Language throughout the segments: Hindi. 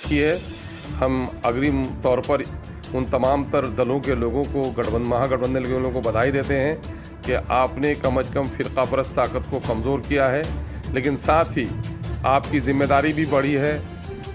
है हम अग्रिम तौर पर उन तमाम तर दलों के लोगों को महागठबंधन के लोगों को बधाई देते हैं कि आपने कम अज़ कम फ़िरका परस्त ताकत को कमज़ोर किया है, लेकिन साथ ही आपकी ज़िम्मेदारी भी बढ़ी है।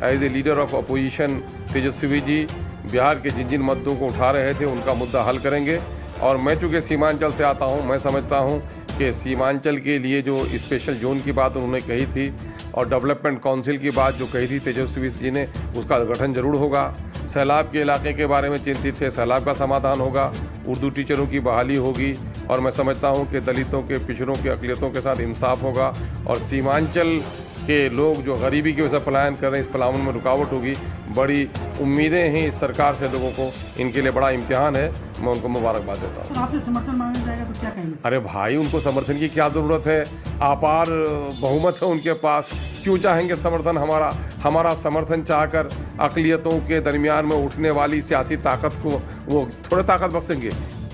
As a leader of opposition Tejashwi ji Bihar के जिन जिन मुद्दों को उठा रहे थे उनका मुद्दा हल करेंगे। और मैं चूँकि सीमांचल से आता हूँ, मैं समझता हूँ कि सीमांचल के लिए जो स्पेशल जोन की बात उन्होंने कही थी और डेवलपमेंट काउंसिल की बात जो कही थी तेजस्वी जी ने, उसका गठन जरूर होगा। सैलाब के इलाके के बारे में चिंतित थे, सैलाब का समाधान होगा। उर्दू टीचरों की बहाली होगी और मैं समझता हूं कि दलितों के, पिछड़ों के, अक़लियतों के साथ इंसाफ होगा और सीमांचल के लोग जो गरीबी की वजह से पलायन कर रहे हैं, इस पलायन में रुकावट होगी। बड़ी उम्मीदें हैं इस सरकार से लोगों को, इनके लिए बड़ा इम्तिहान है। मैं उनको मुबारकबाद देता हूँ। तो आपसे समर्थन मांगा जाएगा तो क्या कहेंगे? अरे भाई, उनको समर्थन की क्या ज़रूरत है? अपार बहुमत है उनके पास, क्यों चाहेंगे समर्थन हमारा समर्थन चाहकर अक़लियतों के दरमियान में उठने वाली सियासी ताकत को वो थोड़े ताकत बख्शेंगे?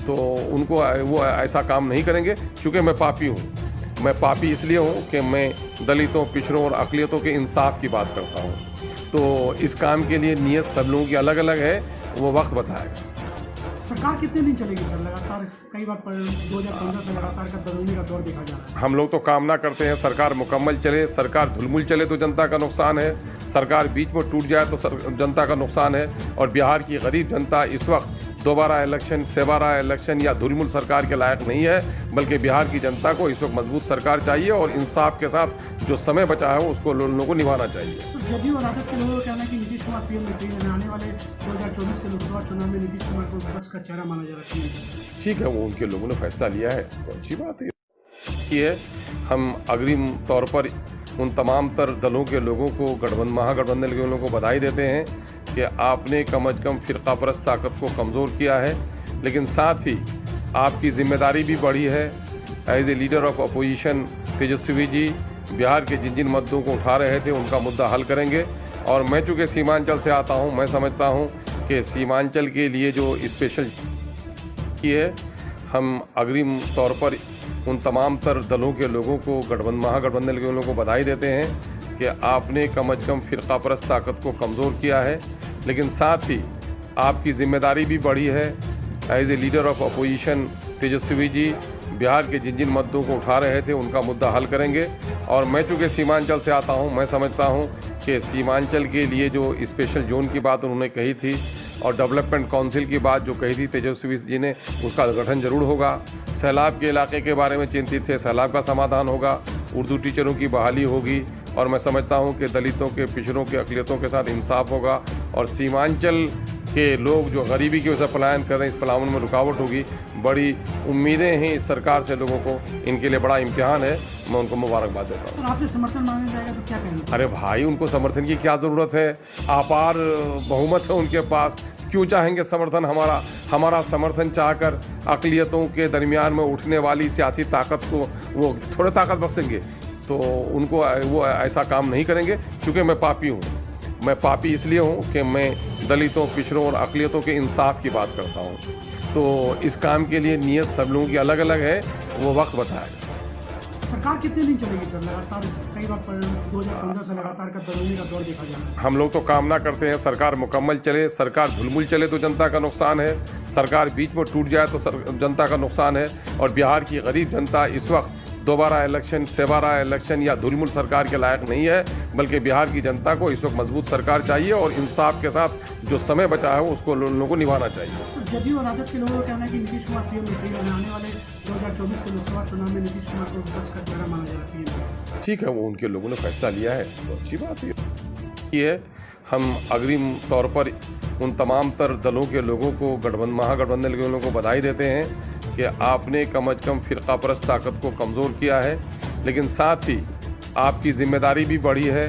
तो उनको वो ऐसा काम नहीं करेंगे। चूँकि मैं पापी हूँ, मैं पापी इसलिए हूँ कि मैं दलितों, पिछड़ों और अक़लियतों के इंसाफ की बात करता हूँ। तो इस काम के लिए नीयत सब लोगों की अलग अलग है, वो वक्त बताएगा। सरकार कितने दिन चलेगी सर? लगातार कई बार 2015 से लगातार का बदलने का दौर देखा जा रहा है। हम लोग तो कामना करते हैं सरकार मुकम्मल चले। सरकार धुलमुल चले तो जनता का नुकसान है, सरकार बीच में टूट जाए तो जनता का नुकसान है। और बिहार की गरीब जनता इस वक्त दोबारा इलेक्शन, सेबारा इलेक्शन या धुलमुल सरकार के लायक नहीं है, बल्कि बिहार की जनता को इस वक्त मजबूत सरकार चाहिए और इंसाफ के साथ जो समय बचा है उसको लोगों को निभाना चाहिए। तो जदयू और राजद के लोगों का कहना है कि नीतीश कुमार पीएम नहीं, आने वाले 2024 के लोकसभा चुनाव में नीतीश कुमार को विपक्ष का चेहरा माना जा रहा है। ठीक है, वो उनके लोगों ने फैसला लिया है, तो अच्छी बात है। ये हम अग्रिम तौर पर उन तमाम तर दलों के लोगों को, महागठबंधन के लोगों को बधाई देते हैं कि आपने कम अज़ कम फ़िरका परस्त ताकत को कमज़ोर किया है, लेकिन साथ ही आपकी ज़िम्मेदारी भी बढ़ी है। As a leader of opposition Tejashwi ji Bihar के जिन जिन मुद्दों को उठा रहे थे उनका मुद्दा हल करेंगे। और मैं चूँकि सीमांचल से आता हूँ, मैं समझता हूँ कि सीमांचल के लिए जो स्पेशल है, हम अग्रिम तौर पर उन तमाम तर दलों के लोगों को, महागठबंधन के लोगों को बधाई देते हैं कि आपने कम अज़ कम फ़िरका परस्त ताकत को कमज़ोर किया है, लेकिन साथ ही आपकी ज़िम्मेदारी भी बढ़ी है। As a leader of opposition Tejashwi ji Bihar के जिन जिन मुद्दों को उठा रहे थे उनका मुद्दा हल करेंगे। और मैं चूँकि सीमांचल से आता हूँ, मैं समझता हूँ कि सीमांचल के लिए जो स्पेशल जोन की बात उन्होंने कही थी और डेवलपमेंट काउंसिल की बात जो कही थी तेजस्वी जी ने, उसका गठन जरूर होगा। सैलाब के इलाके के बारे में चिंतित थे, सैलाब का समाधान होगा। उर्दू टीचरों की बहाली होगी और मैं समझता हूँ कि दलितों के, पिछड़ों के, अक़लियतों के साथ इंसाफ होगा और सीमांचल के लोग जो गरीबी की वजह से पलायन कर रहे हैं, इस पलायन में रुकावट होगी। बड़ी उम्मीदें हैं इस सरकार से लोगों को, इनके लिए बड़ा इम्तिहान है। मैं उनको मुबारकबाद देता हूँ। तो आपसे समर्थन मांगा जाएगा तो क्या कहेंगे? अरे भाई, उनको समर्थन की क्या ज़रूरत है? अपार बहुमत है उनके पास, क्यों चाहेंगे समर्थन हमारा समर्थन चाहकर अक़लियतों के दरमियान में उठने वाली सियासी ताकत को वो थोड़े ताकत बख्शेंगे? तो उनको वो ऐसा काम नहीं करेंगे। चूँकि मैं पापी हूँ, मैं पापी इसलिए हूँ कि मैं दलितों, पिछड़ों और अक़लियतों के इंसाफ की बात करता हूँ। तो इस काम के लिए नीयत सब लोगों की अलग अलग है, वो वक्त बताएगा। सरकार कितने दिन चलेगी सर? लगातार कई बार 2015 से लगातार का बदलने का दौर देखा जा रहा है। हम लोग तो कामना करते हैं सरकार मुकम्मल चले। सरकार धुलमुल चले तो जनता का नुकसान है, सरकार बीच में टूट जाए तो जनता का नुकसान है। और बिहार की गरीब जनता इस वक्त दोबारा इलेक्शन, सेबारा इलेक्शन या धुलमुल सरकार के लायक नहीं है, बल्कि बिहार की जनता को इस वक्त मजबूत सरकार चाहिए और इंसाफ के साथ जो समय बचा है उसको लोगों को निभाना चाहिए। तो जदयू और राजद के लोगों का कहना है कि नीतीश कुमार पीएम नहीं, आने वाले 2024 के लोकसभा चुनाव में नीतीश कुमार को विपक्ष का चेहरा माना जा रहा है। ठीक है, वो उनके लोगों ने फैसला लिया है, तो अच्छी बात है। ये हम अग्रिम तौर पर उन तमाम तर दलों के लोगों को, महागठबंधन के लोगों को बधाई देते हैं कि आपने कम अज़ कम फ़िरका परस्त ताकत को कमज़ोर किया है, लेकिन साथ ही आपकी ज़िम्मेदारी भी बढ़ी है।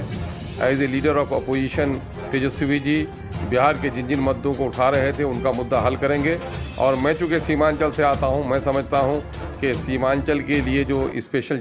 As a leader of opposition Tejashwi ji Bihar के जिन जिन मुद्दों को उठा रहे थे उनका मुद्दा हल करेंगे। और मैं चूँकि सीमांचल से आता हूँ, मैं समझता हूँ कि सीमांचल के लिए जो स्पेशल